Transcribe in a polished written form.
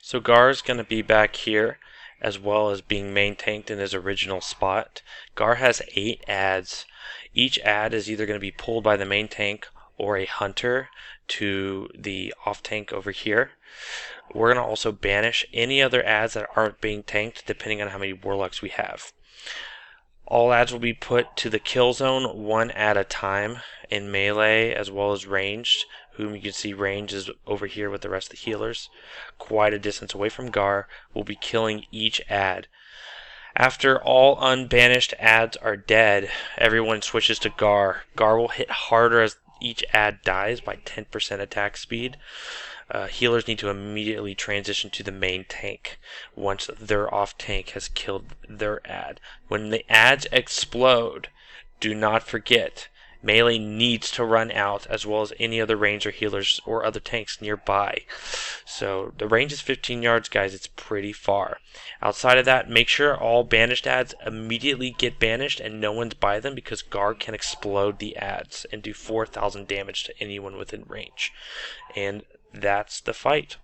So Gar's going to be back here as well as being main tanked in his original spot. Garr has 8 adds. Each add is either going to be pulled by the main tank or a hunter to the off tank over here. We're going to also banish any other adds that aren't being tanked depending on how many warlocks we have. All adds will be put to the kill zone one at a time in melee as well as ranged, whom you can see range is over here with the rest of the healers. Quite a distance away from Garr. We'll be killing each add. After all unbanished adds are dead, everyone switches to Garr. Garr will hit harder as each add dies by 10% attack speed. Healers need to immediately transition to the main tank once their off tank has killed their add. When the adds explode, do not forget, melee needs to run out as well as any other ranger healers or other tanks nearby. So the range is 15 yards, guys. It's pretty far. Outside of that, make sure all banished adds immediately get banished and no one's by them, because Garr can explode the adds and do 4,000 damage to anyone within range. And that's the fight.